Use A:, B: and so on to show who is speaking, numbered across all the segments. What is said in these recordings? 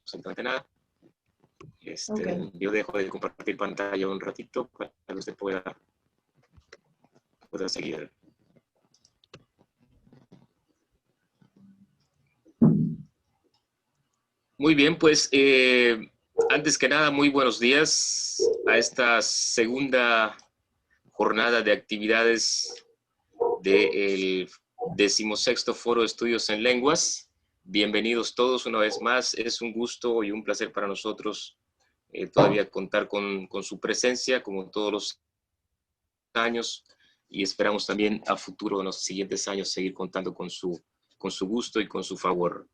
A: absolutamente nada.
B: Okay.
A: Yo dejo de compartir pantalla un ratito para que usted pueda seguir. Muy bien, pues antes que nada, muy buenos días a esta segunda jornada de actividades del 16º Foro de Estudios en Lenguas. Bienvenidos todos una vez más. Es un gusto y un placer para nosotros todavía contar con su presencia, como todos los años, y esperamos también a futuro, en los siguientes años, seguir contando con su gusto y con su favor.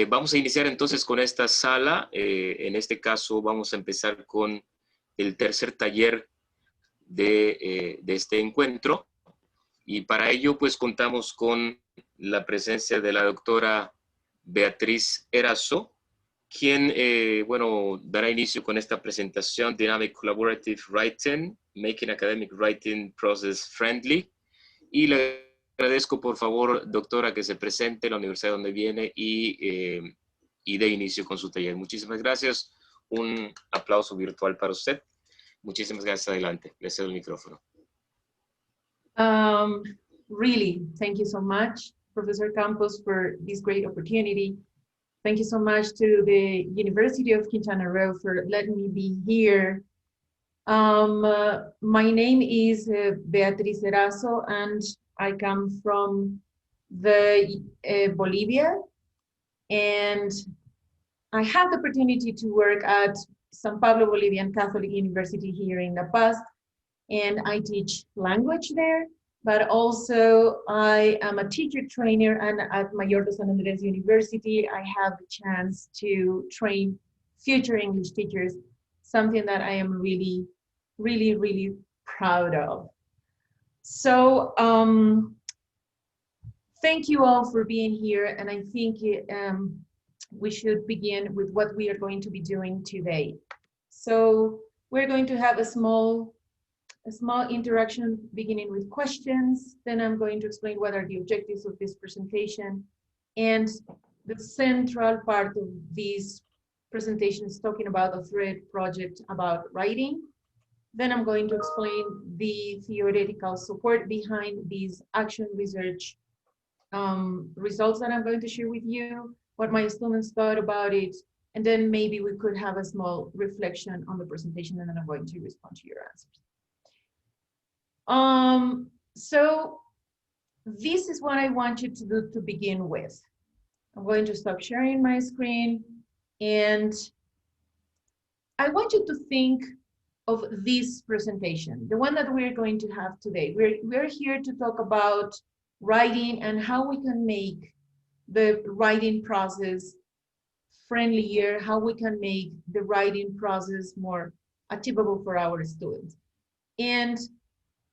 A: Vamos a iniciar entonces con esta sala. En este caso vamos a empezar con el tercer taller de este encuentro, y para ello pues contamos con la presencia de la doctora Beatriz Erazo, quien, bueno, dará inicio con esta presentación: Dynamic Collaborative Writing, Making Academic Writing Process Friendly. Y le agradezco, por favor, doctora, que se presente, la universidad donde viene y dé inicio con su taller. Muchísimas gracias. Un aplauso virtual para usted. Muchísimas gracias. Adelante. Le cedo el micrófono.
B: Really, thank you so much, Professor Campos, for this great opportunity. Thank you so much to the University of Quintana Roo for letting me be here. My name is Beatriz Erazo, and I come from the Bolivia, and I had the opportunity to work at San Pablo Bolivian Catholic University here in La Paz, and I teach language there, but also I am a teacher trainer, and at Mayor de San Andres University, I have the chance to train future English teachers, something that I am really, really, really proud of. So thank you all for being here, and I think we should begin with what we are going to be doing today. So we're going to have a small interaction beginning with questions. Then I'm going to explain what are the objectives of this presentation. And the central part of this presentation is talking about a thread project about writing. Then I'm going to explain the theoretical support behind these action research results that I'm going to share with you, what my students thought about it, and then maybe we could have a small reflection on the presentation, and then I'm going to respond to your answers. So this is what I want you to do to begin with. I'm going to stop sharing my screen, and I want you to think of this presentation, the one that we're going to have today. We're here to talk about writing and how we can make the writing process friendlier, how we can make the writing process more achievable for our students. And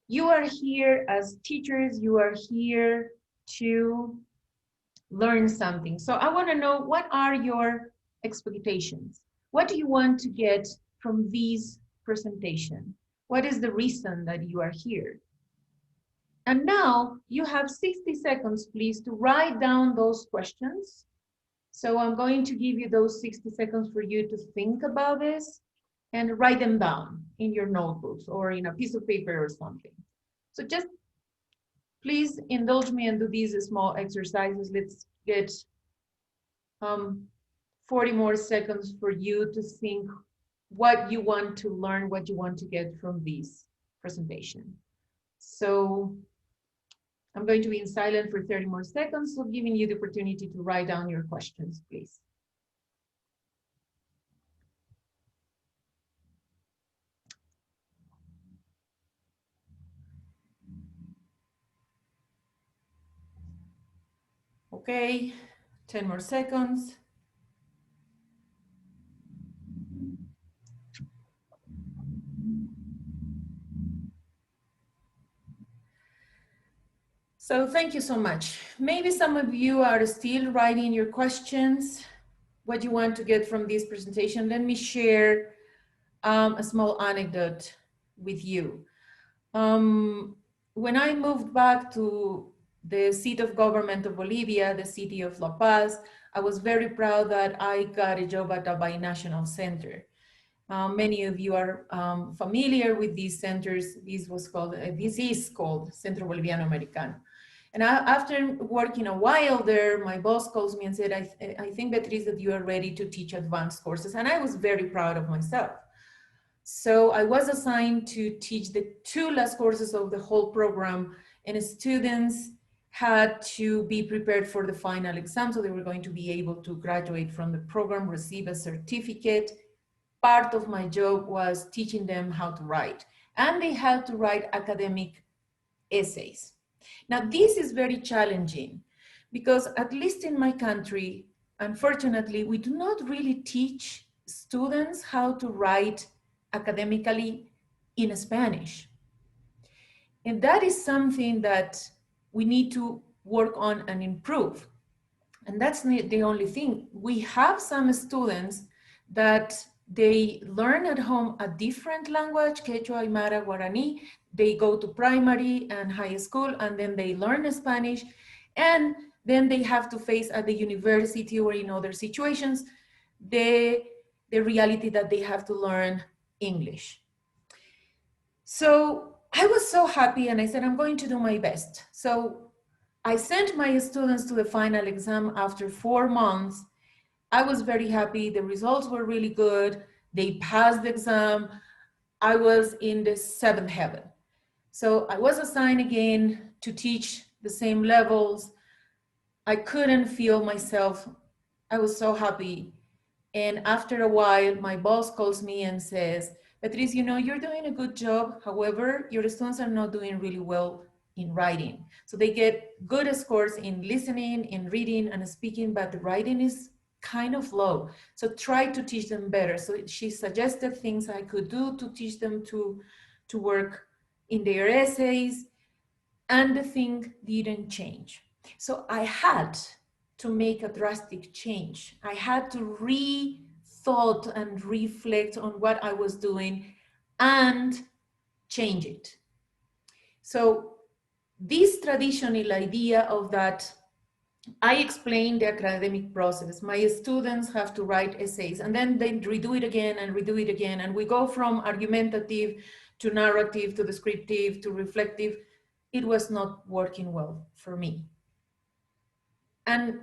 B: you are here as teachers, you are here to learn something. So I want to know, what are your expectations? What do you want to get from this presentation? What is the reason that you are here? And now you have 60 seconds, please, to write down those questions. So I'm going to give you those 60 seconds for you to think about this and write them down in your notebooks or in a piece of paper or something. So just please indulge me and do these small exercises. Let's get 40 more seconds for you to think what you want to learn, what you want to get from this presentation. So I'm going to be in silent for 30 more seconds, so giving you the opportunity to write down your questions, please. Okay, 10 more seconds. So thank you so much. Maybe some of you are still writing your questions, what you want to get from this presentation. Let me share a small anecdote with you. When I moved back to the seat of government of Bolivia, the city of La Paz, I was very proud that I got a job at a binational center. Many of you are familiar with these centers. This is called Centro Boliviano Americano. And after working a while there, my boss calls me and said, I think, Beatriz, that you are ready to teach advanced courses. And I was very proud of myself. So I was assigned to teach the 2 last courses of the whole program, and students had to be prepared for the final exam. So they were going to be able to graduate from the program, receive a certificate. Part of my job was teaching them how to write, and they had to write academic essays. Now, this is very challenging because, at least in my country, unfortunately, we do not really teach students how to write academically in Spanish. And that is something that we need to work on and improve. And that's not the only thing. We have some students that they learn at home a different language, Quechua, Aymara, Guarani. They go to primary and high school, and then they learn Spanish. And then they have to face at the university or in other situations, the reality that they have to learn English. So I was so happy, and I said, I'm going to do my best. So I sent my students to the final exam after 4 months. I was very happy. The results were really good. They passed the exam. I was in the 7th heaven. So I was assigned again to teach the same levels. I couldn't feel myself. I was so happy. And after a while, my boss calls me and says, Beatriz, you know, you're doing a good job. However, your students are not doing really well in writing. So they get good scores in listening, in reading and speaking, but the writing is kind of low. So try to teach them better. So she suggested things I could do to teach them to work in their essays, and the thing didn't change. So I had to make a drastic change. I had to rethought and reflect on what I was doing and change it. So this traditional idea of that, I explained the academic process. My students have to write essays, and then they redo it again and redo it again. And we go from argumentative to narrative to descriptive to reflective. It was not working well for me. And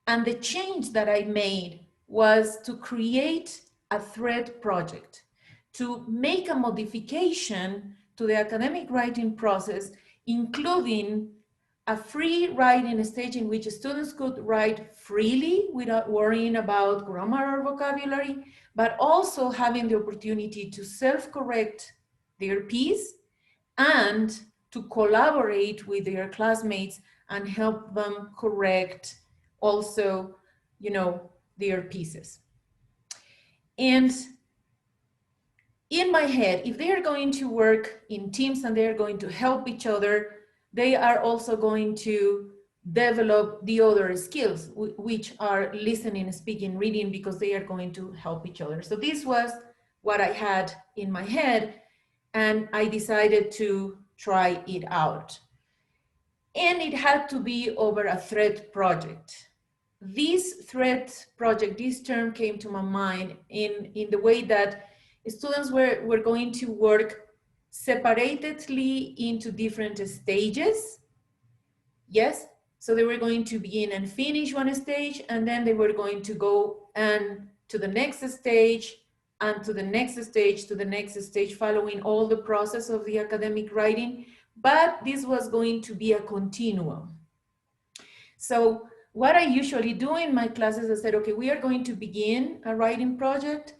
B: the change that I made was to create a thread project, to make a modification to the academic writing process, including a free writing stage in which students could write freely without worrying about grammar or vocabulary, but also having the opportunity to self-correct their piece and to collaborate with their classmates and help them correct also, you know, their pieces. And in my head, if they are going to work in teams and they're going to help each other, they are also going to develop the other skills, which are listening, speaking, reading, because they are going to help each other. So this was what I had in my head, and I decided to try it out. And it had to be over a thread project. This thread project, this term came to my mind in the way that students were going to work separatedly into different stages. Yes, so they were going to begin and finish one stage, and then they were going to go and to the next stage, and to the next stage, to the next stage, following all the process of the academic writing. But this was going to be a continuum. So what I usually do in my classes, I said, okay, we are going to begin a writing project,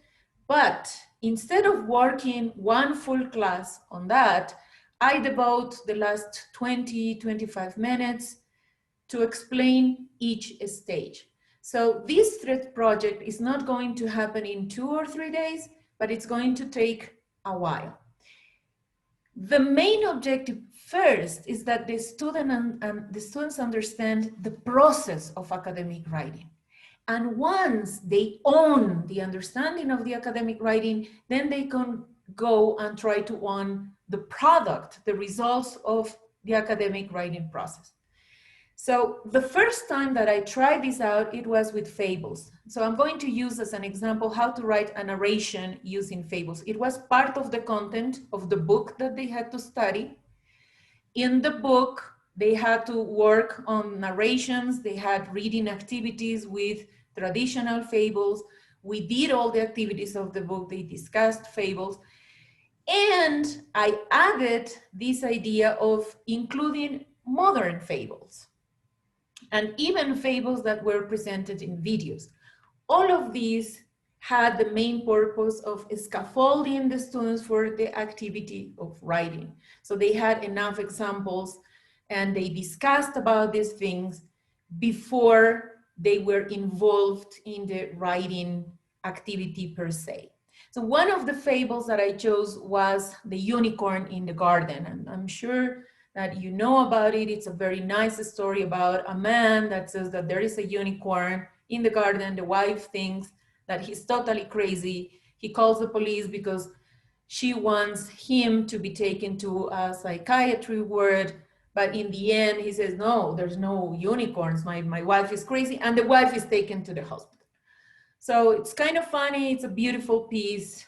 B: but instead of working one full class on that, I devote the last 20, 25 minutes to explain each stage. So this thread project is not going to happen in 2 or 3 days, but it's going to take a while. The main objective first is that the students understand the process of academic writing. And once they own the understanding of the academic writing, then they can go and try to own the product, the results of the academic writing process. So the first time that I tried this out, it was with fables. So I'm going to use as an example how to write a narration using fables. It was part of the content of the book that they had to study. In the book, they had to work on narrations. They had reading activities with traditional fables. We did all the activities of the book. They discussed fables. And I added this idea of including modern fables and even fables that were presented in videos. All of these had the main purpose of scaffolding the students for the activity of writing. So they had enough examples and they discussed about these things before they were involved in the writing activity per se. So one of the fables that I chose was the unicorn in the garden. And I'm sure that you know about it. It's a very nice story about a man that says that there is a unicorn in the garden. The wife thinks that he's totally crazy. He calls the police because she wants him to be taken to a psychiatry ward. But in the end, he says, no, there's no unicorns. My wife is crazy. And the wife is taken to the hospital. So it's kind of funny. It's a beautiful piece.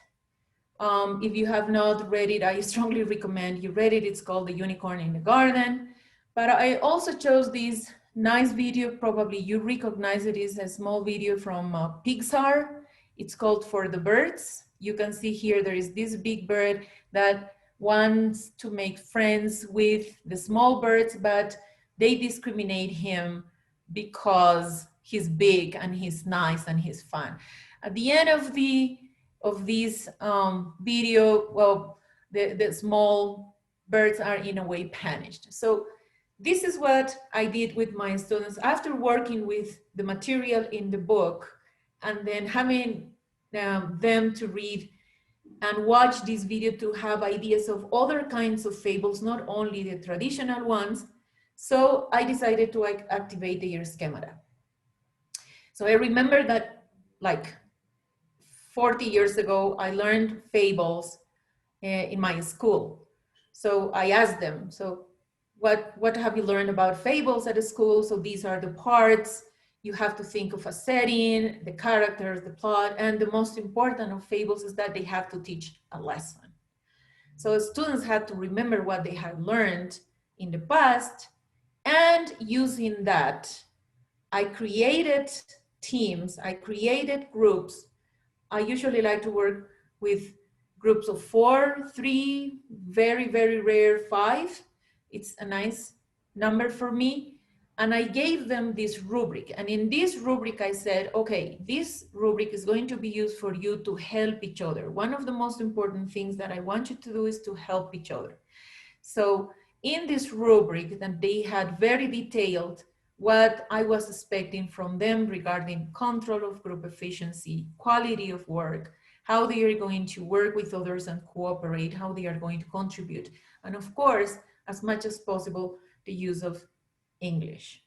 B: If you have not read it, I strongly recommend you read it. It's called The Unicorn in the Garden. But I also chose this nice video. Probably you recognize it. It's a small video from Pixar. It's called For the Birds. You can see here there is this big bird that wants to make friends with the small birds, but they discriminate him because he's big and he's nice and he's fun. At the end of this video, well, the small birds are in a way punished. So this is what I did with my students after working with the material in the book and then having them to read and watch this video to have ideas of other kinds of fables, not only the traditional ones. So I decided to activate their schemata. So I remember that like 40 years ago, I learned fables in my school. So I asked them, so what have you learned about fables at the school? So these are the parts. You have to think of a setting, the characters, the plot, and the most important of fables is that they have to teach a lesson. So students had to remember what they had learned in the past, and using that, I created teams, I created groups. I usually like to work with groups of 4, 3, very, very rare 5. It's a nice number for me. And I gave them this rubric. And in this rubric, I said, okay, this rubric is going to be used for you to help each other. One of the most important things that I want you to do is to help each other. So in this rubric that they had very detailed what I was expecting from them regarding control of group efficiency, quality of work, how they are going to work with others and cooperate, how they are going to contribute. And of course, as much as possible, the use of English.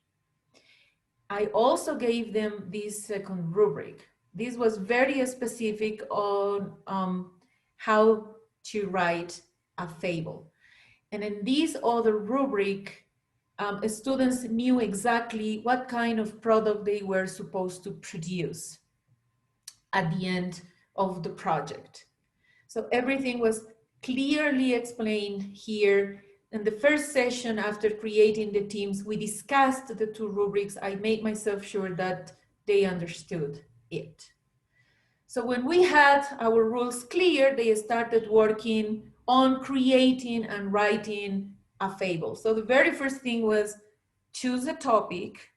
B: I also gave them this second rubric. This was very specific on how to write a fable. And in this other rubric, students knew exactly what kind of product they were supposed to produce at the end of the project. So everything was clearly explained here. In the first session after creating the teams, we discussed the 2 rubrics. I made myself sure that they understood it. So when we had our rules clear, they started working on creating and writing a fable. So the very first thing was choose a topic,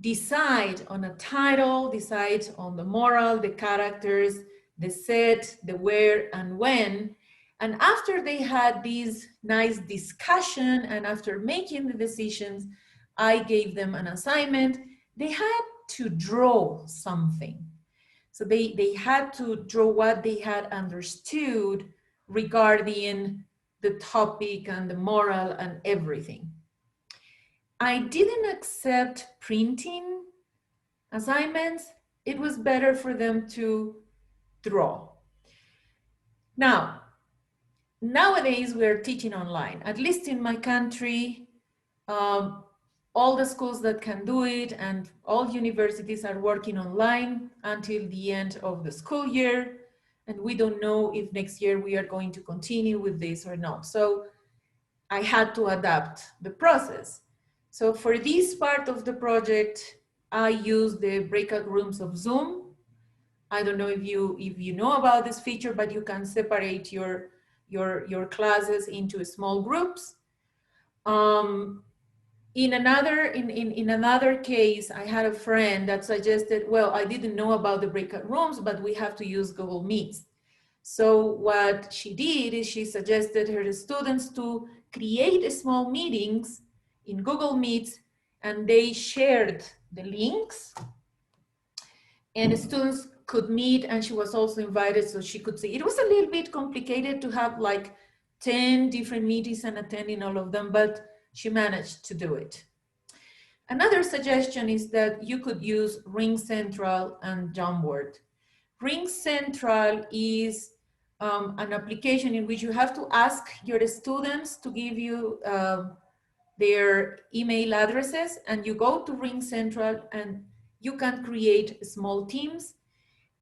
B: decide on a title, decide on the moral, the characters, the set, the where and when. And after they had this nice discussion and after making the decisions, I gave them an assignment. They had to draw something. So they had to draw what they had understood regarding the topic and the moral and everything. I didn't accept printing assignments. It was better for them to draw. Now, nowadays we're teaching online, at least in my country. all the schools that can do it and all universities are working online until the end of the school year. And we don't know if next year we are going to continue with this or not. So I had to adapt the process. So for this part of the project, I use the breakout rooms of Zoom. I don't know if you know about this feature, but you can separate your classes into small groups. In another case, I had a friend that suggested, well, I didn't know about the breakout rooms, but we have to use Google Meets. So what she did is she suggested her students to create small meetings in Google Meets, and they shared the links and the students could meet, and she was also invited so she could see. It was a little bit complicated to have like 10 different meetings and attending all of them, but she managed to do it. Another suggestion is that you could use Ring Central and Jamboard. Ring Central is an application in which you have to ask your students to give you their email addresses, and you go to Ring Central and you can create small teams,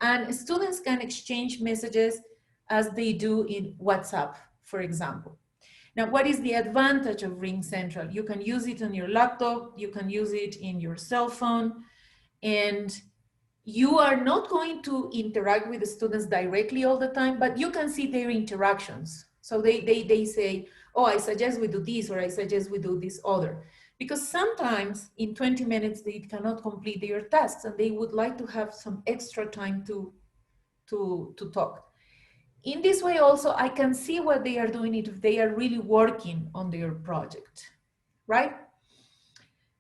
B: and students can exchange messages as they do in WhatsApp, for example. Now, what is the advantage of Ring Central? You can use it on your laptop, you can use it in your cell phone, and you are not going to interact with the students directly all the time, but you can see their interactions. So they say, oh, I suggest we do this, or I suggest we do this other. Because sometimes in 20 minutes, they cannot complete their tasks and they would like to have some extra time to talk. In this way also, I can see what they are doing if they are really working on their project, right?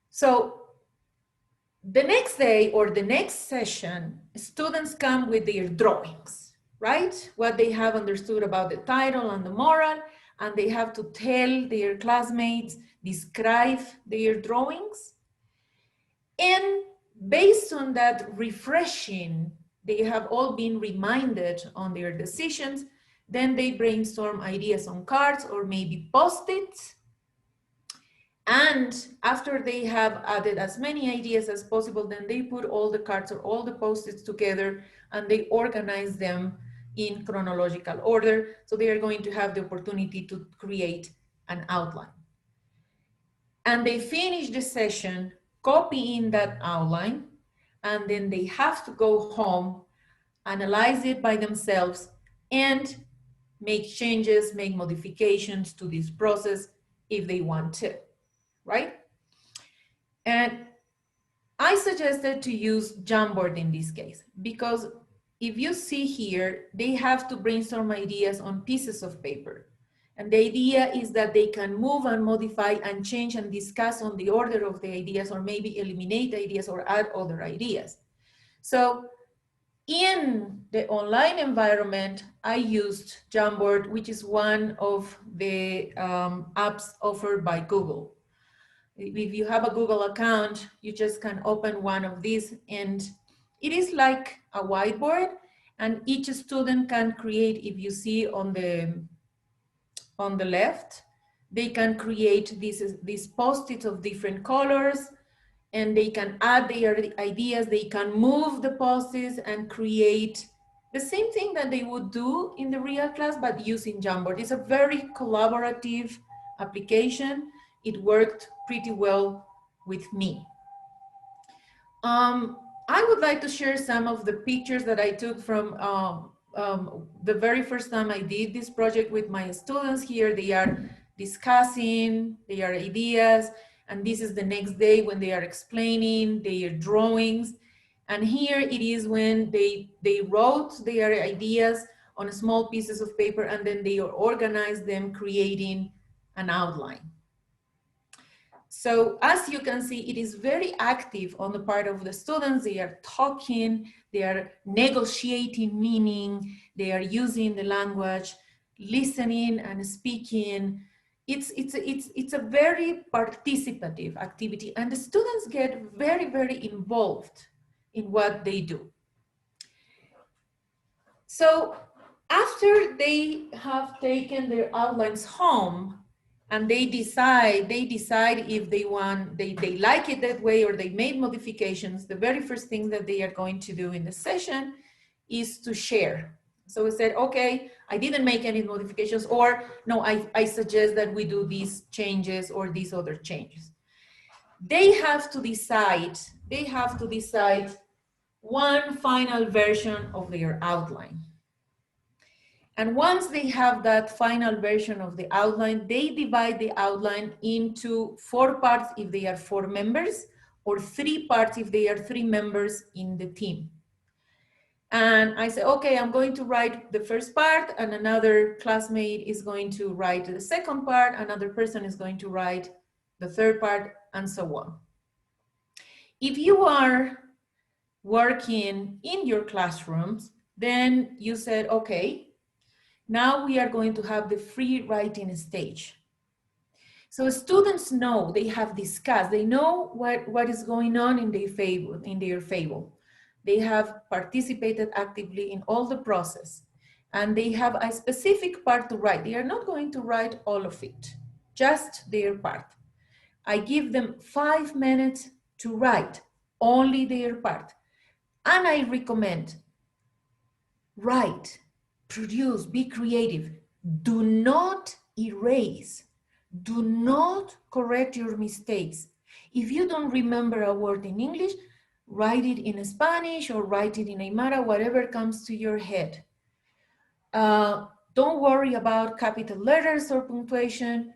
B: So the next day or the next session, students come with their drawings, right? What they have understood about the title and the moral, and they have to tell their classmates, describe their drawings. And based on that refreshing, they have all been reminded on their decisions, then they brainstorm ideas on cards or maybe post-its. And after they have added as many ideas as possible, then they put all the cards or all the post-its together and they organize them in chronological order. So they are going to have the opportunity to create an outline. And they finish the session copying that outline, and then they have to go home, analyze it by themselves, and make changes, make modifications to this process if they want to, right? And I suggested to use Jamboard in this case, because if you see here, they have to brainstorm ideas on pieces of paper. And the idea is that they can move and modify and change and discuss on the order of the ideas, or maybe eliminate ideas or add other ideas. So in the online environment, I used Jamboard, which is one of the apps offered by Google. If you have a Google account, you just can open one of these, and it is like a whiteboard, and each student can create, if you see on the left, they can create these post-its of different colors, and they can add their ideas, they can move the post-its and create the same thing that they would do in the real class, but using Jamboard. It's a very collaborative application. It worked pretty well with me. I would like to share some of the pictures that I took from the very first time I did this project with my students. Here they are discussing their ideas, and this is the next day when they are explaining their drawings. And here it is when they wrote their ideas on small pieces of paper, and then they organized them, creating an outline. So as you can see, it is very active on the part of the students. They are talking, they are negotiating meaning, they are using the language, listening and speaking. It's a very participative activity, and the students get very, very involved in what they do. So after they have taken their outlines home, and they decide if they want, they like it that way or they made modifications, the very first thing that they are going to do in the session is to share. So we said, okay, I didn't make any modifications, or no, I suggest that we do these changes or these other changes. They have to decide one final version of their outline. And once they have that final version of the outline, they divide the outline into 4 parts if they are 4 members, or 3 parts if they are 3 members in the team. And I say, okay, I'm going to write the first part, and another classmate is going to write the second part, another person is going to write the third part, and so on. If you are working in your classrooms, then you said, okay, now we are going to have the free writing stage. So students know, they have discussed, they know what is going on in their fable. They have participated actively in all the process, and they have a specific part to write. They are not going to write all of it, just their part. I give them 5 minutes to write only their part. And I recommend, write, produce, be creative. Do not erase. Do not correct your mistakes. If you don't remember a word in English, write it in Spanish or write it in Aymara, whatever comes to your head. Don't worry about capital letters or punctuation.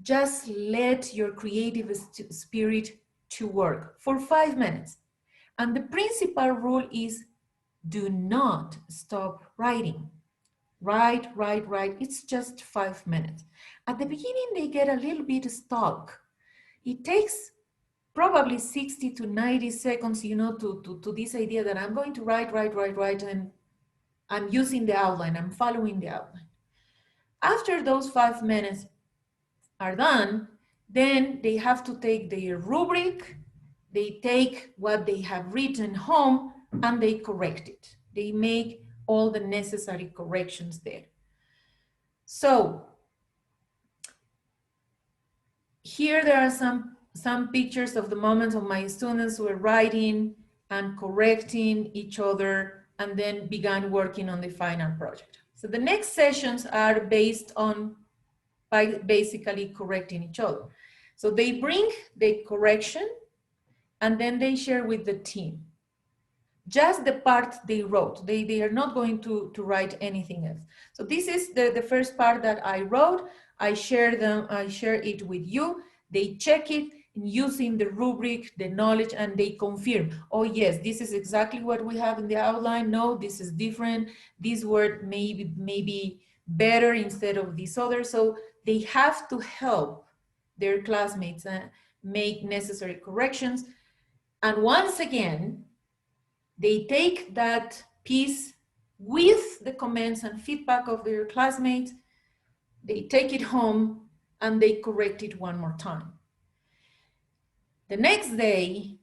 B: Just let your creative spirit to work for 5 minutes. And the principal rule is, do not stop writing. Write, write, write. It's just 5 minutes. At the beginning, they get a little bit stuck. It takes probably 60 to 90 seconds, you know, to this idea that I'm going to write, and I'm using the outline, I'm following the outline. After those 5 minutes are done, then they have to take their rubric, they take what they have written home, and they correct it. They make all the necessary corrections there. So here there are some pictures of the moments of my students who were writing and correcting each other, and then began working on the final project. So the next sessions are based on basically correcting each other. So they bring the correction, and then they share with the team just the part they wrote. They are not going to write anything else. So this is the first part that I wrote. I share it with you. They check it using the rubric, the knowledge, and they confirm, oh yes, this is exactly what we have in the outline. No, this is different. This word may be better instead of this other. So they have to help their classmates make necessary corrections. And once again, they take that piece with the comments and feedback of their classmates, they take it home, and they correct it one more time. The next day,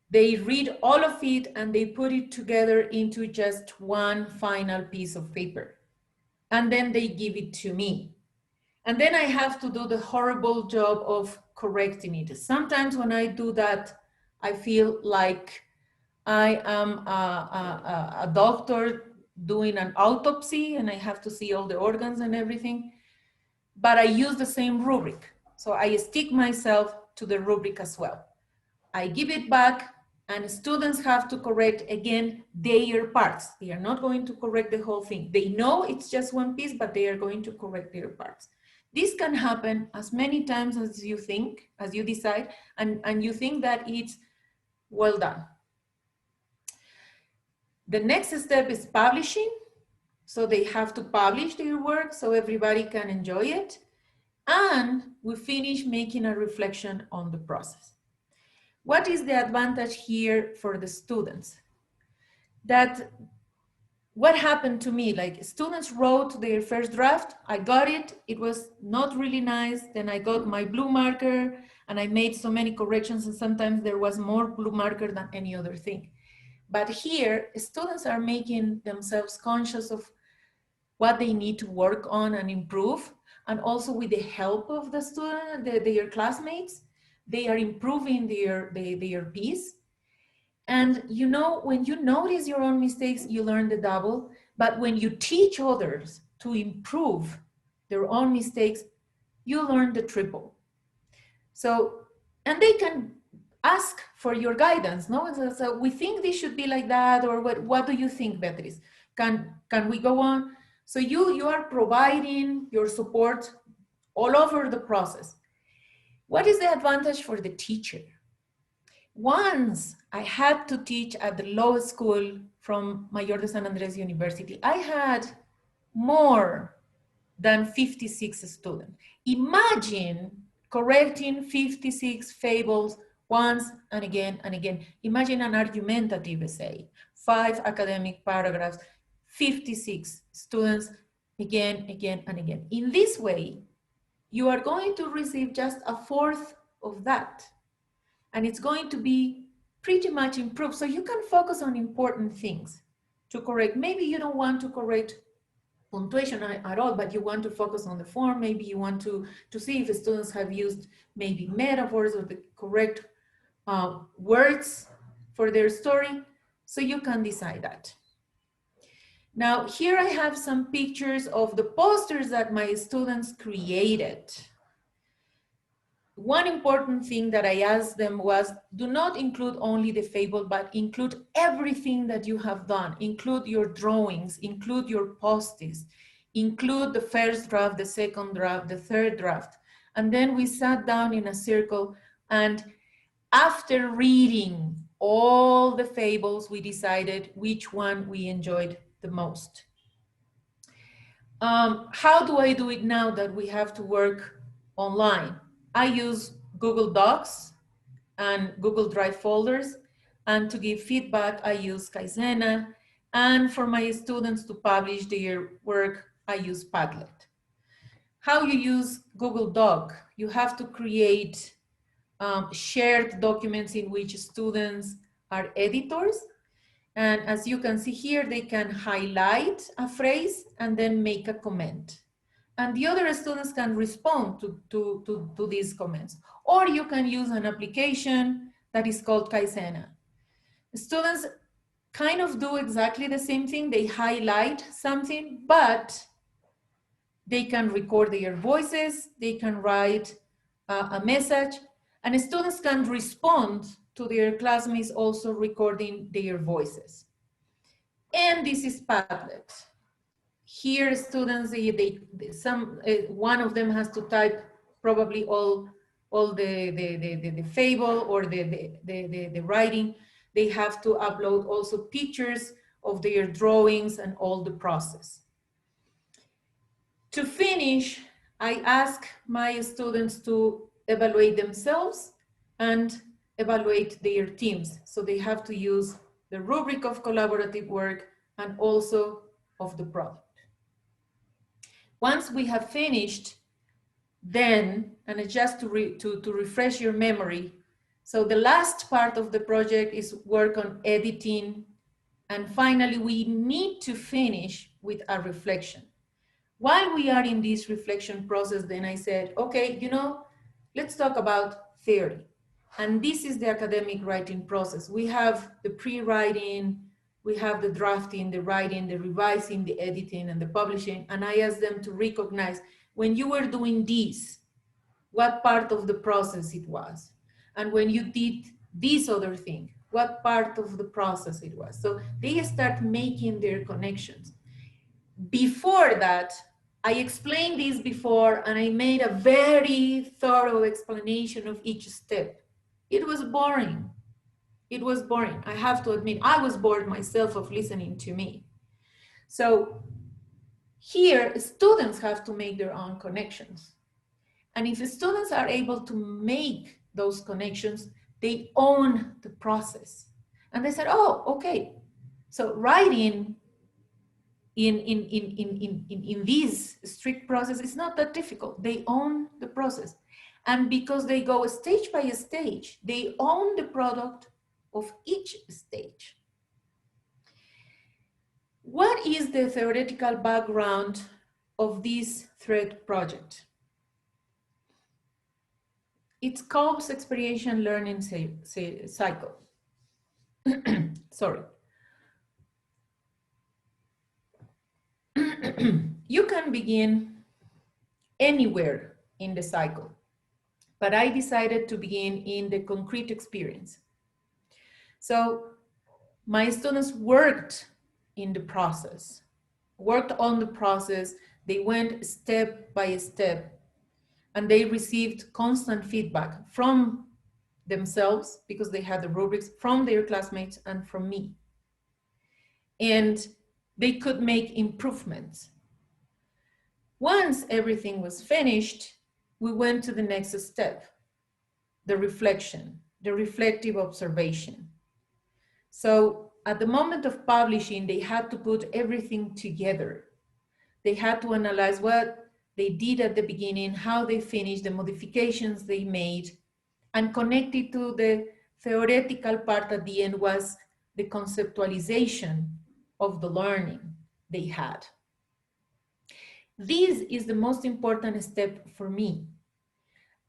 B: they read all of it and they put it together into just one final piece of paper. And then they give it to me. And then I have to do the horrible job of correcting it. Sometimes when I do that, I feel like I am a doctor doing an autopsy and I have to see all the organs and everything, but I use the same rubric. So I stick myself to the rubric as well. I give it back and students have to correct again their parts. They are not going to correct the whole thing. They know it's just one piece, but they are going to correct their parts. This can happen as many times as you think, as you decide, and you think that it's well done. The next step is publishing. So they have to publish their work so everybody can enjoy it. And we finish making a reflection on the process. What is the advantage here for the students? That what happened to me, like students wrote their first draft, I got it, it was not really nice, then I got my blue marker and I made so many corrections, and sometimes there was more blue marker than any other thing. But here, students are making themselves conscious of what they need to work on and improve. and also with the help of the student, their classmates, they are improving their piece. And you know, when you notice your own mistakes, you learn the double. But when you teach others to improve their own mistakes, you learn the triple. So, and they can ask for your guidance, no? So we think this should be like that, or what do you think, Beatriz? Can we go on? So you are providing your support all over the process. What is the advantage for the teacher? Once I had to teach at the law school from Mayor de San Andres University, I had more than 56 students. Imagine correcting 56 fables once and again and again. Imagine an argumentative essay, 5 academic paragraphs, 56 students, again, again, and again. In this way, you are going to receive just a fourth of that. And it's going to be pretty much improved. So you can focus on important things to correct. Maybe you don't want to correct punctuation at all, but you want to focus on the form. Maybe you want to see if the students have used maybe metaphors or the correct words for their story. So you can decide that. Now, here I have some pictures of the posters that my students created. One important thing that I asked them was, do not include only the fable, but include everything that you have done. Include your drawings, include your post-its, include the first draft, the second draft, the third draft. And then we sat down in a circle, and after reading all the fables, we decided which one we enjoyed the most. How do I do it now that we have to work online? I use Google Docs and Google Drive folders, and to give feedback, I use Kaizena, and for my students to publish their work, I use Padlet. How you use Google Doc? You have to create shared documents in which students are editors. And as you can see here, they can highlight a phrase and then make a comment. And the other students can respond to these comments. Or you can use an application that is called Kaizena. Students kind of do exactly the same thing. They highlight something, but they can record their voices, they can write a message, and students can respond to their classmates also recording their voices. And this is Padlet. Here students, one of them has to type probably all the fable or the writing. They have to upload also pictures of their drawings and all the process. To finish, I ask my students to evaluate themselves and evaluate their teams. So they have to use the rubric of collaborative work and also of the product. Once we have finished, then, and just to refresh your memory, so the last part of the project is work on editing, and finally we need to finish with a reflection. While we are in this reflection process, then I said, okay, you know, let's talk about theory. And this is the academic writing process. We have the pre-writing, we have the drafting, the writing, the revising, the editing, and the publishing. And I asked them to recognize when you were doing this, what part of the process it was. And when you did this other thing, what part of the process it was. So they start making their connections. Before that, I explained this before, and I made a very thorough explanation of each step. It was boring. It was boring. I have to admit, I was bored myself of listening to me. So here, students have to make their own connections. And if the students are able to make those connections, they own the process. And they said, oh, okay. So writing in this strict process is not that difficult. They own the process. And because they go stage by stage, they own the product of each stage. What is the theoretical background of this thread project. It's Kolb's experiential learning cycle. Sorry. You can begin anywhere in the cycle, but I decided to begin in the concrete experience. So my students worked in the process, worked on the process. They went step by step, and they received constant feedback from themselves because they had the rubrics, from their classmates, and from me. And they could make improvements. Once everything was finished, we went to the next step, the reflection, the reflective observation. So at the moment of publishing, they had to put everything together. They had to analyze what they did at the beginning, how they finished, the modifications they made, and connected to the theoretical part at the end was the conceptualization of the learning they had. This is the most important step for me.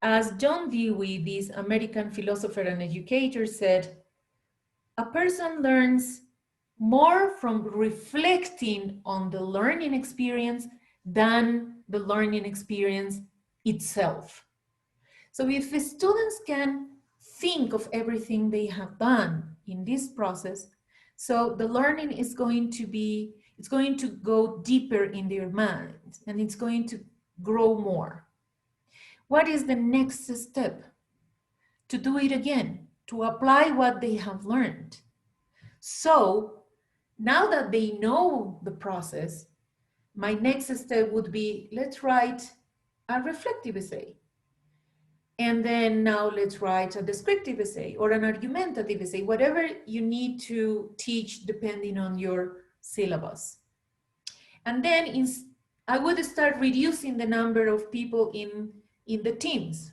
B: As John Dewey, this American philosopher and educator, said, a person learns more from reflecting on the learning experience than the learning experience itself. So if the students can think of everything they have done in this process, so the learning is going to be, it's going to go deeper in their minds and it's going to grow more. What is the next step? To do it again, to apply what they have learned. So now that they know the process, my next step would be, let's write a reflective essay. And then now let's write a descriptive essay or an argumentative essay, whatever you need to teach depending on your syllabus. And then I would start reducing the number of people in the teams.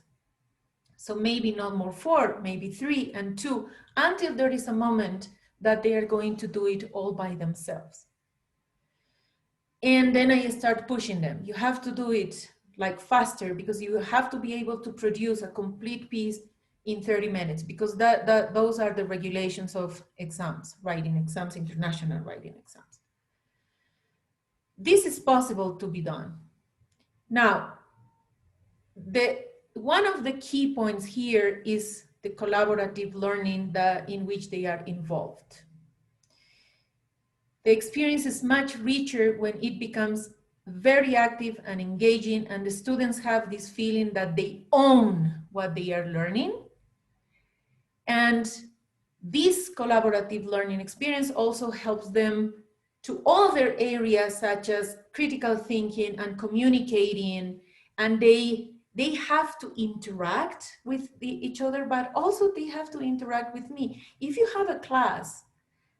B: So maybe not more 4, maybe 3 and 2, until there is a moment that they are going to do it all by themselves. And then I start pushing them. You have to do it like faster because you have to be able to produce a complete piece in 30 minutes because those are the regulations of exams, writing exams, international writing exams. This is possible to be done. Now, one of the key points here is the collaborative learning in which they are involved. The experience is much richer when it becomes very active and engaging, and the students have this feeling that they own what they are learning. And this collaborative learning experience also helps them to other areas such as critical thinking and communicating, and they have to interact with each other, but also they have to interact with me. If you have a class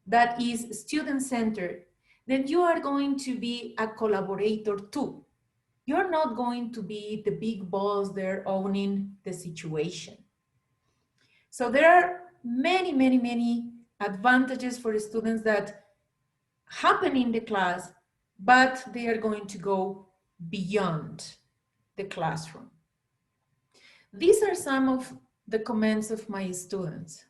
B: that is student-centered, then you are going to be a collaborator too. You're not going to be the big boss there owning the situation. So there are many, many, many advantages for the students that happen in the class, but they are going to go beyond the classroom. These are some of the comments of my students.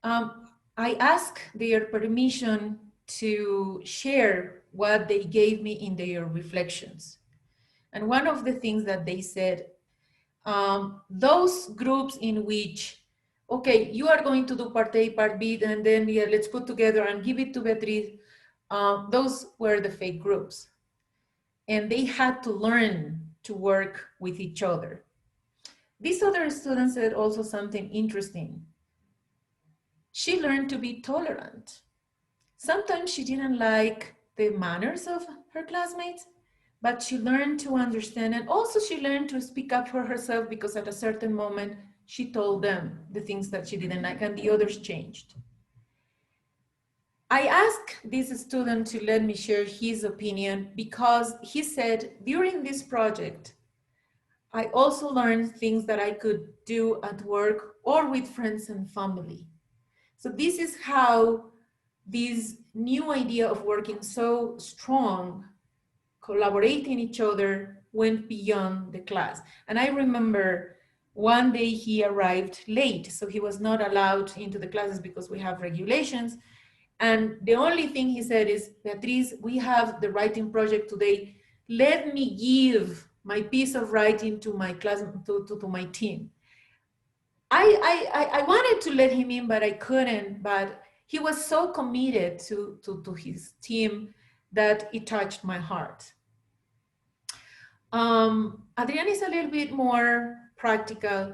B: I ask their permission to share what they gave me in their reflections. And one of the things that they said, those groups in which, okay, you are going to do part A, part B, and then yeah, let's put together and give it to Beatriz, those were the fake groups. And they had to learn to work with each other. This other student said also something interesting. She learned to be tolerant. Sometimes she didn't like the manners of her classmates, but she learned to understand, and also she learned to speak up for herself because at a certain moment she told them the things that she didn't like and the others changed. I asked this student to let me share his opinion because he said, during this project, I also learned things that I could do at work or with friends and family. So this is how this new idea of working so strong collaborating each other went beyond the class. And I remember one day he arrived late, so he was not allowed into the classes because we have regulations. And the only thing he said is, Beatriz, we have the writing project today. Let me give my piece of writing to my class, to my team. I wanted to let him in, but I couldn't. But he was so committed to his team that it touched my heart. Adrian is a little bit more practical,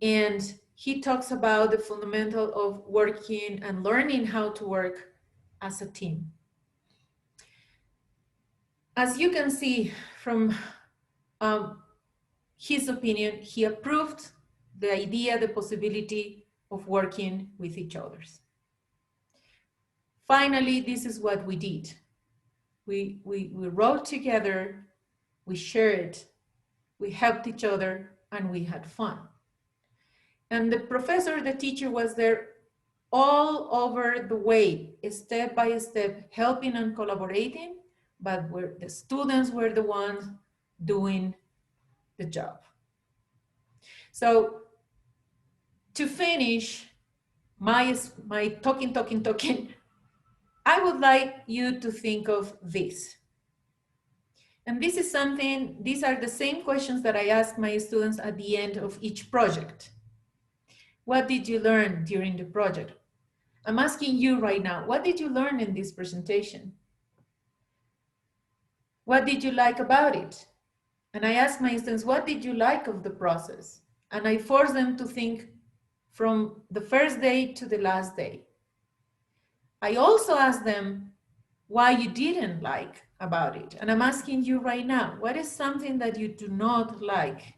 B: and he talks about the fundamental of working and learning how to work as a team. As you can see from his opinion, he approved the idea, the possibility of working with each other. Finally, this is what we did. We wrote together, we shared, we helped each other, and we had fun. And the professor, the teacher, was there all over the way, step by step, helping and collaborating, but the students were the ones doing the job. So to finish my talking, I would like you to think of this. And this is something, these are the same questions that I ask my students at the end of each project. What did you learn during the project? I'm asking you right now, what did you learn in this presentation? What did you like about it? And I ask my students, what did you like of the process? And I force them to think from the first day to the last day. I also ask them why you didn't like about it. And I'm asking you right now, what is something that you do not like,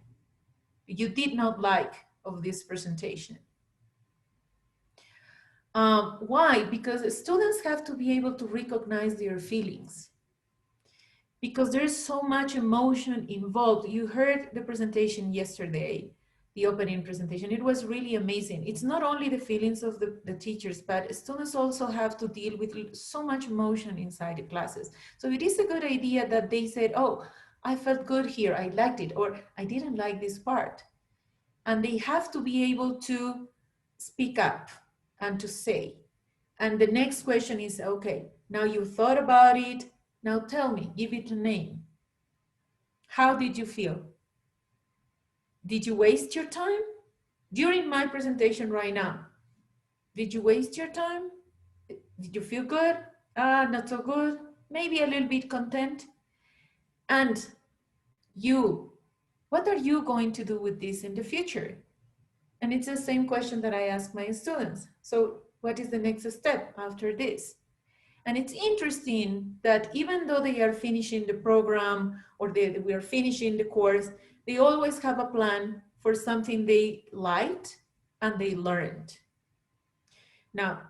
B: you did not like of this presentation? Why? Because students have to be able to recognize their feelings, because there's so much emotion involved. You heard the presentation yesterday, the opening presentation. It was really amazing. It's not only the feelings of the teachers, but students also have to deal with so much emotion inside the classes. So it is a good idea that they said, oh, I felt good here, I liked it, or I didn't like this part. And they have to be able to speak up and to say. And the next question is, okay, now you thought about it, now tell me, give it a name. How did you feel? Did you waste your time? During my presentation right now, did you waste your time? Did you feel good? Not so good? Maybe a little bit content? And you, what are you going to do with this in the future? And it's the same question that I ask my students. So what is the next step after this? And it's interesting that even though they are finishing the program or we are finishing the course, they always have a plan for something they liked and they learned. Now,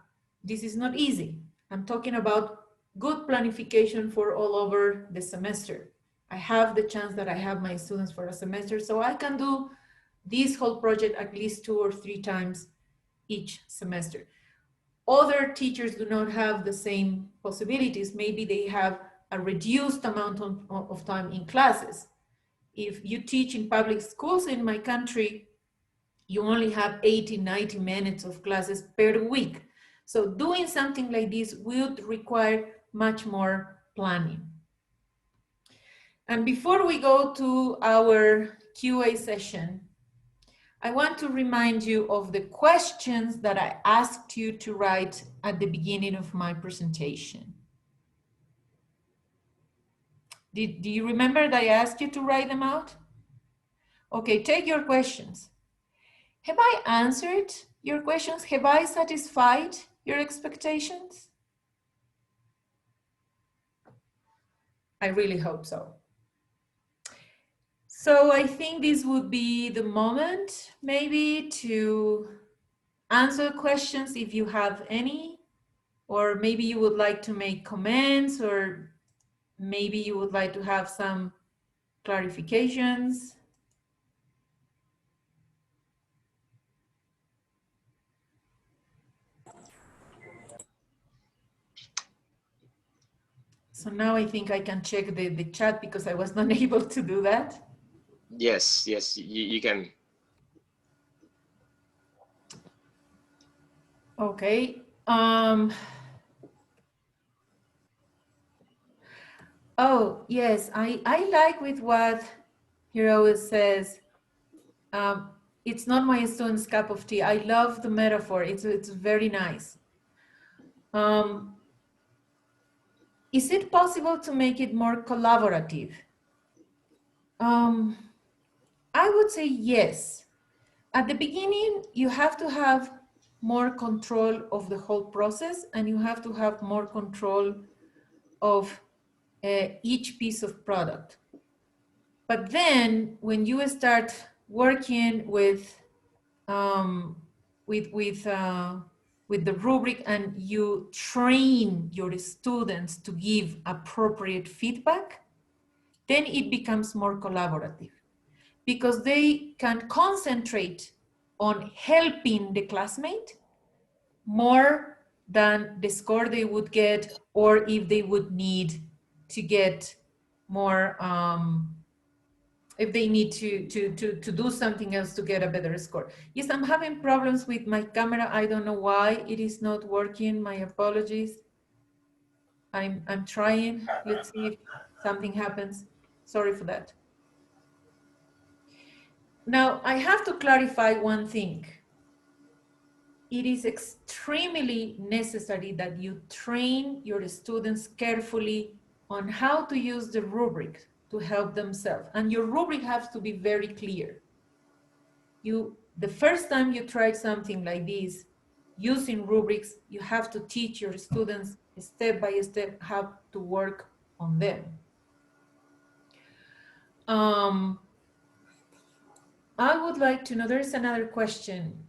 B: this is not easy. I'm talking about good planification for all over the semester. I have the chance that I have my students for a semester, so I can do this whole project at least 2 or 3 times each semester. Other teachers do not have the same possibilities. Maybe they have a reduced amount of time in classes. If you teach in public schools in my country, you only have 80, 90 minutes of classes per week. So doing something like this would require much more planning. And before we go to our QA session, I want to remind you of the questions that I asked you to write at the beginning of my presentation. Do you remember that I asked you to write them out? Okay, take your questions. Have I answered your questions? Have I satisfied your expectations? I really hope so. So I think this would be the moment maybe to answer questions if you have any, or maybe you would like to make comments, or maybe you would like to have some clarifications. So now I think I can check the chat because I was not able to do that.
A: Yes, yes, you can.
B: Okay. Oh, yes, I like with what Hero says. It's not my student's cup of tea. I love the metaphor. It's very nice. Is it possible to make it more collaborative? I would say yes. At the beginning, you have to have more control of the whole process, and you have to have more control of each piece of product. But then when you start working with the rubric and you train your students to give appropriate feedback, then it becomes more collaborative because they can concentrate on helping the classmate more than the score they would get, or if they would need to get more, if they need to do something else to get a better score. Yes, I'm having problems with my camera. I don't know why it is not working. My apologies. I'm trying. Let's see if something happens. Sorry for that. Now, I have to clarify one thing. It is extremely necessary that you train your students carefully on how to use the rubric to help themselves. And your rubric has to be very clear. The first time you try something like this, using rubrics, you have to teach your students step by step how to work on them. I would like to know, there's another question.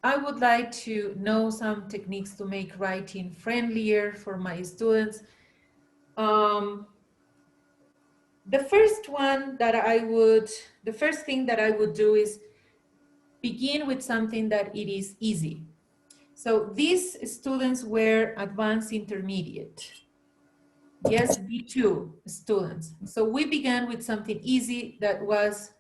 B: I would like to know some techniques to make writing friendlier for my students. The first thing that I would do is begin with something that it is easy. So these students were advanced intermediate. Yes, B2 students. So we began with something easy that was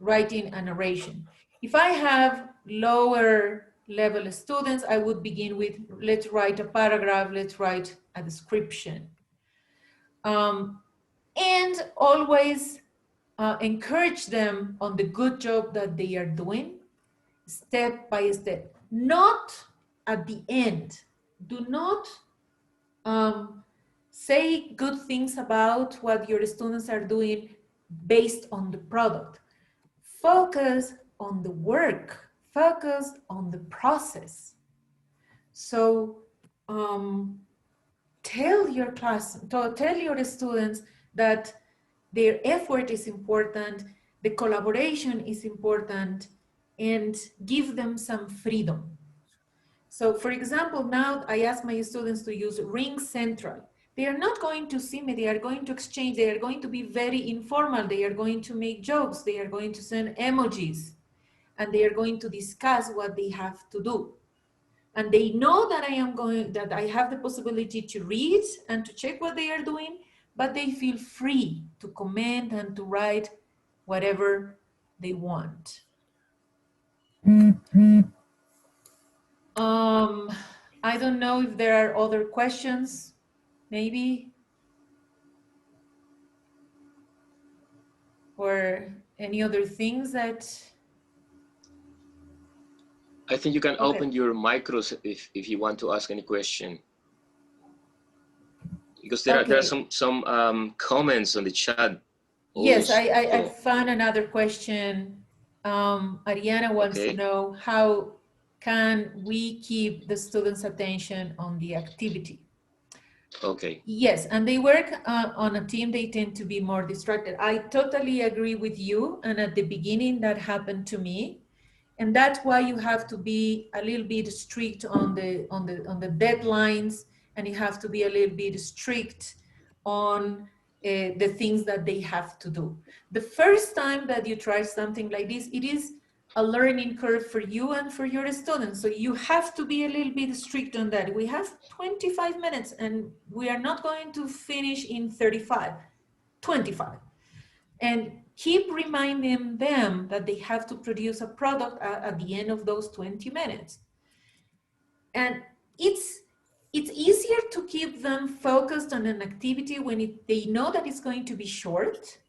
B: writing a narration. If I have lower level students, I would begin with, let's write a paragraph, let's write a description. And always encourage them on the good job that they are doing, step by step, not at the end. Do not say good things about what your students are doing based on the product. Focus on the work, focus on the process. So tell your students that their effort is important, the collaboration is important, and give them some freedom. So for example, now I ask my students to use Ring Central. They are not going to see me, they are going to exchange, they are going to be very informal, they are going to make jokes, they are going to send emojis, and they are going to discuss what they have to do. And they know that I have the possibility to read and to check what they are doing, but they feel free to comment and to write whatever they want. I don't know if there are other questions, maybe, or any other things that.
A: I think you can open your micros if you want to ask any question. Because there are some comments on the chat.
B: Yes, I found another question. Ariana wants to know, how can we keep the students' attention on the activity?
A: Okay.
B: Yes, and they work on a team, they tend to be more distracted. I totally agree with you. And at the beginning that happened to me. And that's why you have to be a little bit strict on the deadlines, and you have to be a little bit strict on the things that they have to do. The first time that you try something like this, it is a learning curve for you and for your students. So you have to be a little bit strict on that. We have 25 minutes and we are not going to finish in 35, 25. And keep reminding them that they have to produce a product at the end of those 20 minutes. And it's easier to keep them focused on an activity when they know that it's going to be short,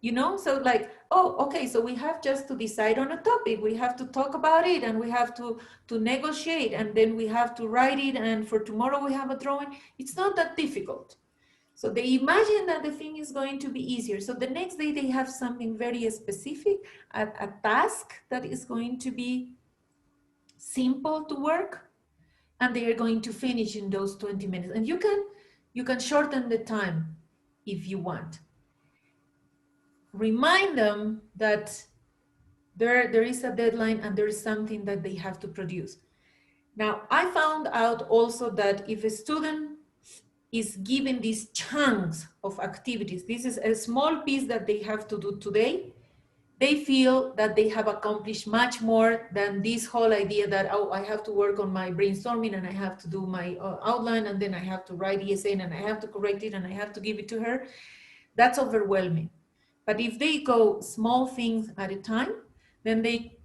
B: you know? So like, oh, okay, so we have just to decide on a topic, we have to talk about it, and we have to negotiate, and then we have to write it, and for tomorrow we have a drawing. It's not that difficult. So they imagine that the thing is going to be easier. So the next day they have something very specific, a task that is going to be simple to work, and they are going to finish in those 20 minutes. And you can shorten the time if you want. Remind them that there is a deadline and there is something that they have to produce. Now, I found out also that if a student is given these chunks of activities, this is a small piece that they have to do today, they feel that they have accomplished much more than this whole idea that, oh, I have to work on my brainstorming and I have to do my outline and then I have to write the essay and I have to correct it and I have to give it to her. That's overwhelming. But if they go small things at a time, then they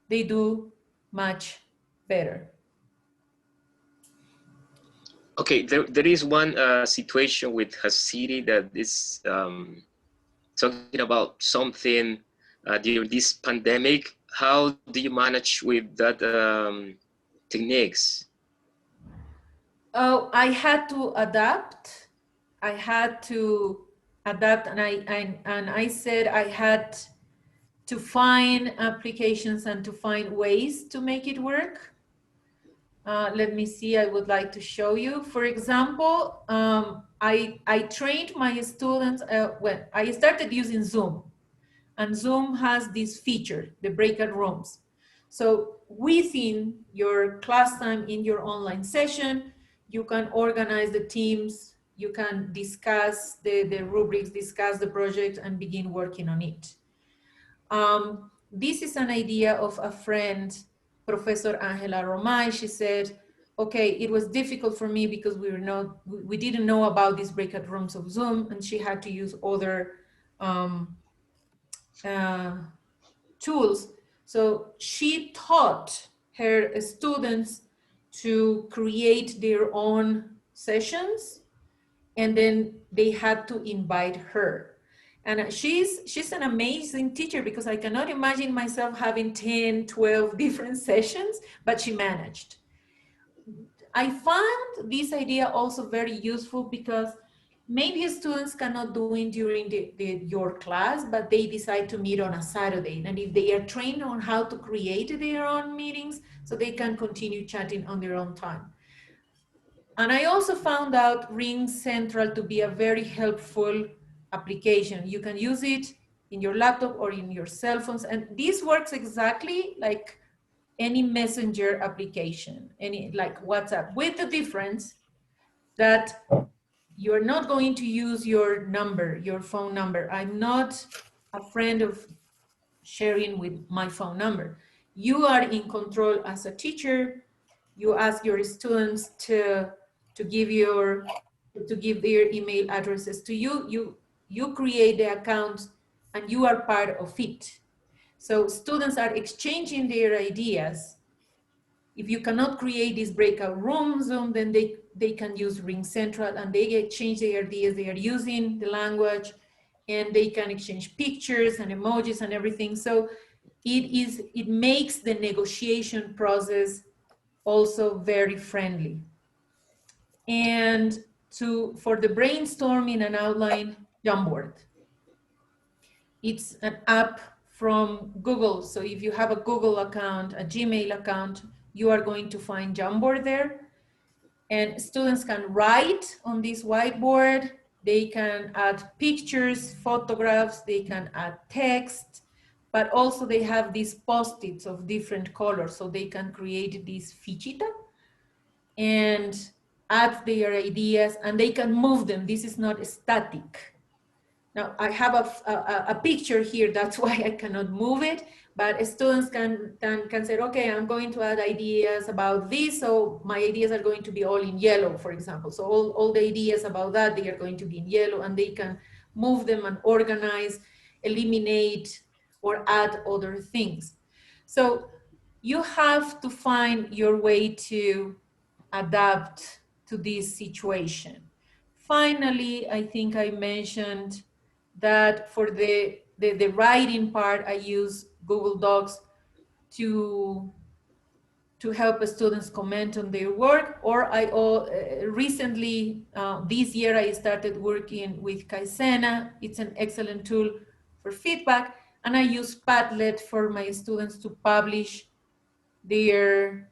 B: do much better.
A: Okay, there is one situation with Hasiri that is talking about something during this pandemic. How do you manage with that techniques?
B: Oh, I had to adapt. I had to adapt, and I said I had to find applications and to find ways to make it work. Let me see, I would like to show you. For example, I trained my students, when I started using Zoom, and Zoom has this feature, the breakout rooms. So within your class time in your online session, you can organize the teams, you can discuss the rubrics, discuss the project, and begin working on it. This is an idea of a friend, Professor Angela Romay. She said, okay, it was difficult for me because we didn't know about these breakout rooms of Zoom, and she had to use other tools. So she taught her students to create their own sessions, and then they had to invite her. And she's an amazing teacher, because I cannot imagine myself having 10, 12 different sessions, but she managed. I found this idea also very useful because maybe students cannot do it during your class, but they decide to meet on a Saturday. And if they are trained on how to create their own meetings, so they can continue chatting on their own time. And I also found out Ring Central to be a very helpful application. You can use it in your laptop or in your cell phones. And this works exactly like any messenger application, any like WhatsApp, with the difference that you're not going to use your number, your phone number. I'm not a friend of sharing with my phone number. You are in control as a teacher. You ask your students to give their email addresses to you. You create the account and you are part of it. So students are exchanging their ideas. If you cannot create this breakout room Zoom, then they can use Ring Central and they exchange their ideas. They are using the language and they can exchange pictures and emojis and everything. So it makes the negotiation process also very friendly. And for the brainstorming and outline, Jamboard. It's an app from Google. So if you have a Google account, a Gmail account, you are going to find Jamboard there. And students can write on this whiteboard. They can add pictures, photographs, they can add text, but also they have these post-its of different colors. So they can create this fichita and add their ideas, and they can move them. This is not static. Now I have a picture here, that's why I cannot move it, but students can say, okay, I'm going to add ideas about this, so my ideas are going to be all in yellow, for example. So all the ideas about that, they are going to be in yellow, and they can move them and organize, eliminate, or add other things. So you have to find your way to adapt to this situation. Finally, I think I mentioned that for the writing part, I use Google Docs to help students comment on their work, or I recently, this year, I started working with Kaizena. It's an excellent tool for feedback, and I use Padlet for my students to publish their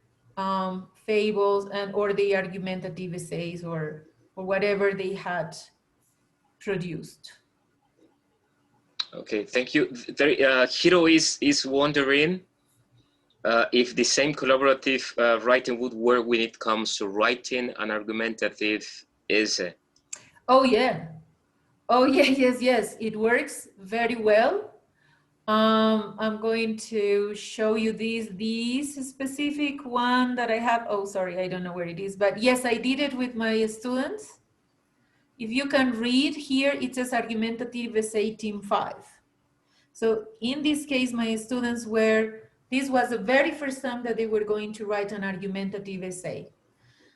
B: fables and or the argumentative essays or whatever they had produced.
A: Okay, thank you. Hiro is wondering if the same collaborative writing would work when it comes to writing an argumentative essay.
B: Oh yeah. Oh yeah, yes. It works very well. I'm going to show you this specific one that I have. Oh, sorry, I don't know where it is, but yes, I did it with my students. If you can read here, it says argumentative essay team 5. So in this case, my students this was the very first time that they were going to write an argumentative essay.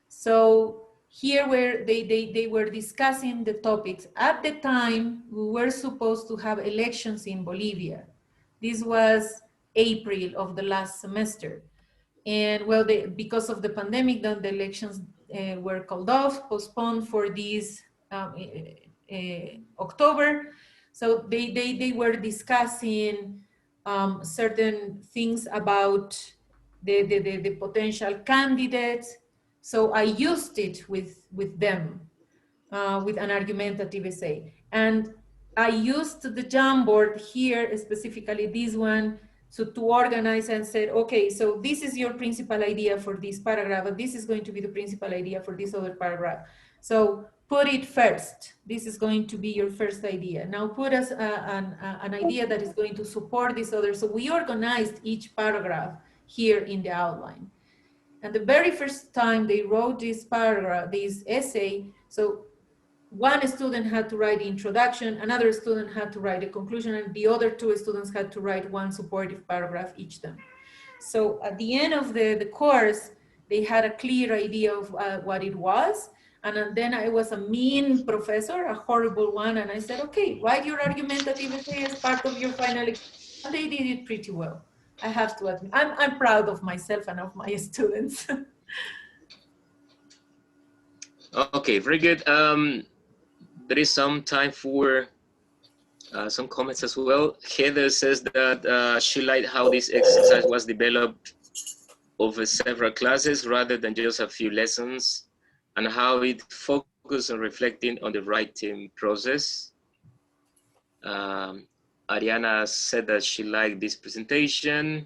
B: So here where they were discussing the topics. At the time, we were supposed to have elections in Bolivia. This was April of the last semester. And well, because of the pandemic, then the elections were called off, postponed for this October. So they were discussing certain things about the potential candidates. So I used it with them, with an argumentative essay. And I used the Jamboard here, specifically this one, so to organize and said, okay, so this is your principal idea for this paragraph, and this is going to be the principal idea for this other paragraph. So put it first. This is going to be your first idea. Now put us an idea that is going to support this other. So we organized each paragraph here in the outline. And the very first time they wrote this paragraph, this essay, so one student had to write the introduction, another student had to write a conclusion, and the other two students had to write one supportive paragraph each time. So at the end of the course, they had a clear idea of what it was. And then I was a mean professor, a horrible one, and I said, okay, write your argumentative essay as part of your final exam. And they did it pretty well. I have to admit, I'm proud of myself and of my students.
A: Okay, very good. There is some time for some comments as well. Heather says that she liked how this exercise was developed over several classes rather than just a few lessons, and how it focused on reflecting on the writing process. Ariana said that she liked this presentation.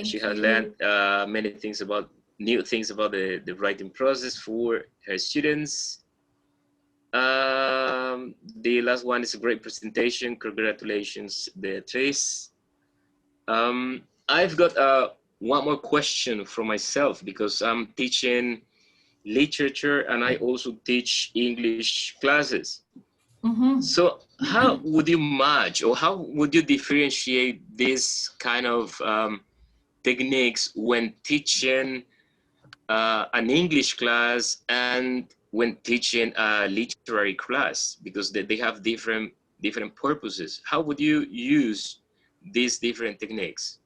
A: She had learned many things about, new things about the writing process for her students. The last one is a great presentation. Congratulations, Beatriz. I've got one more question for myself, because I'm teaching literature and I also teach English classes. Mm-hmm. So how would you match, or how would you differentiate this kind of techniques when teaching an English class and when teaching a literary class, because they have different purposes? How would you use these different techniques?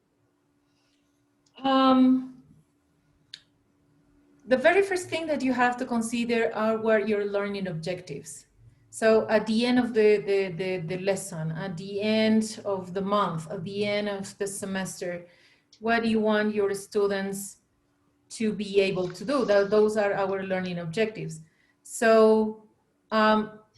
B: The very first thing that you have to consider are what your learning objectives. So at the end of the lesson, at the end of the month, at the end of the semester, what do you want your students to be able to do? Those are our learning objectives. So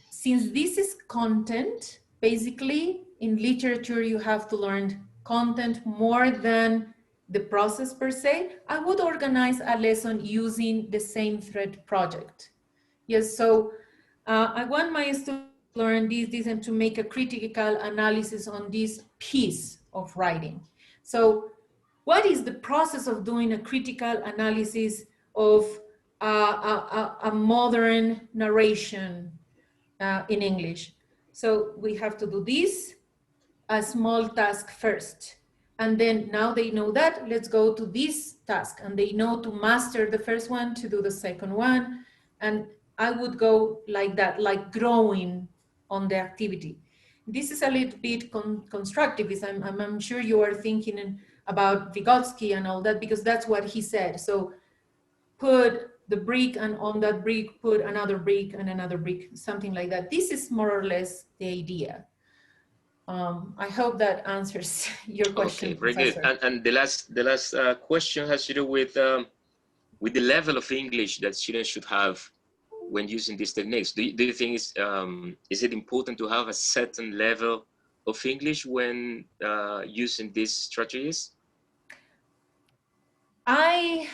B: since this is content, basically in literature, you have to learn content more than the process per se. I would organize a lesson using the same thread project. Yes, so I want my students learn this, and to make a critical analysis on this piece of writing. So what is the process of doing a critical analysis of a modern narration in English? So we have to do this, a small task first. And then now they know that, let's go to this task. And they know to master the first one, to do the second one. And I would go like that, like growing on the activity. This is a little bit constructivist. I'm sure you are thinking about Vygotsky and all that, because that's what he said. So put the brick, and on that brick, put another brick and another brick, something like that. This is more or less the idea. I hope that answers your question.
A: Okay, very
B: Professor.
A: good. And the last question has to do with the level of English that students should have when using these techniques. Do you think is it important to have a certain level of English when using these strategies?
B: I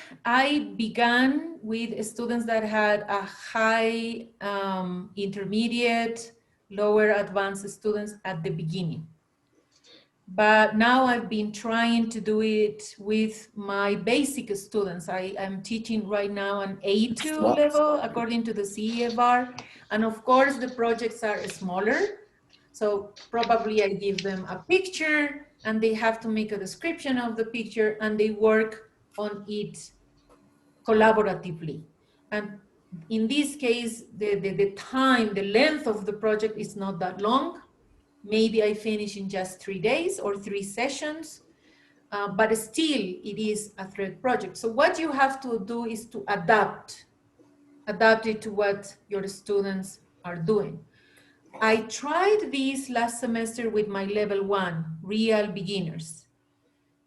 B: began with students that had a high intermediate, lower advanced students at the beginning. But now I've been trying to do it with my basic students. I am teaching right now an A2 level according to the CEFR. And of course the projects are smaller. So probably I give them a picture and they have to make a description of the picture and they work on it collaboratively. And in this case, the time, the length of the project is not that long. Maybe I finish in just 3 days or 3 sessions, but still it is a thread project. So what you have to do is to adapt it to what your students are doing. I tried this last semester with my level 1, real beginners.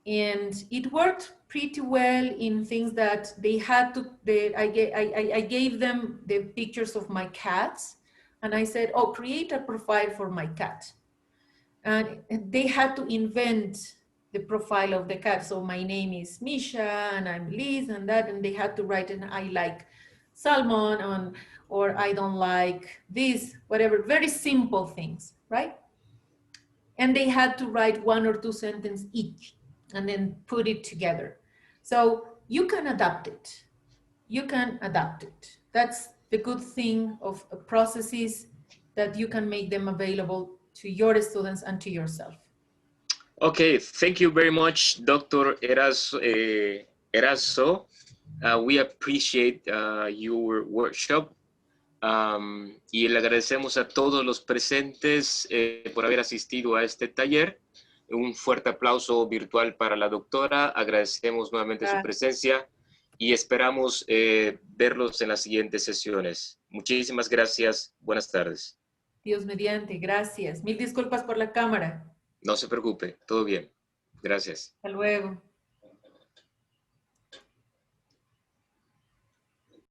B: And it worked pretty well in things that they had to, I gave them the pictures of my cats. And I said, oh, create a profile for my cat. And they had to invent the profile of the cat. So my name is Misha and I'm Liz and that, and they had to write, and I like salmon or I don't like this, whatever, very simple things, right? And they had to write 1 or 2 sentences each and then put it together. So you can adapt it. You can adapt it. That's the good thing of processes, that you can make them available to your students and to yourself.
A: Okay, thank you very much, Dr. Erazo. We appreciate your workshop. Y le agradecemos a todos los presentes por haber asistido a este taller. Un fuerte aplauso virtual para la doctora. Agradecemos nuevamente su presencia y esperamos verlos en las siguientes sesiones. Muchísimas gracias. Buenas tardes.
B: Dios mediante, gracias. Mil disculpas por la cámara.
A: No se preocupe, todo bien. Gracias.
B: Hasta luego.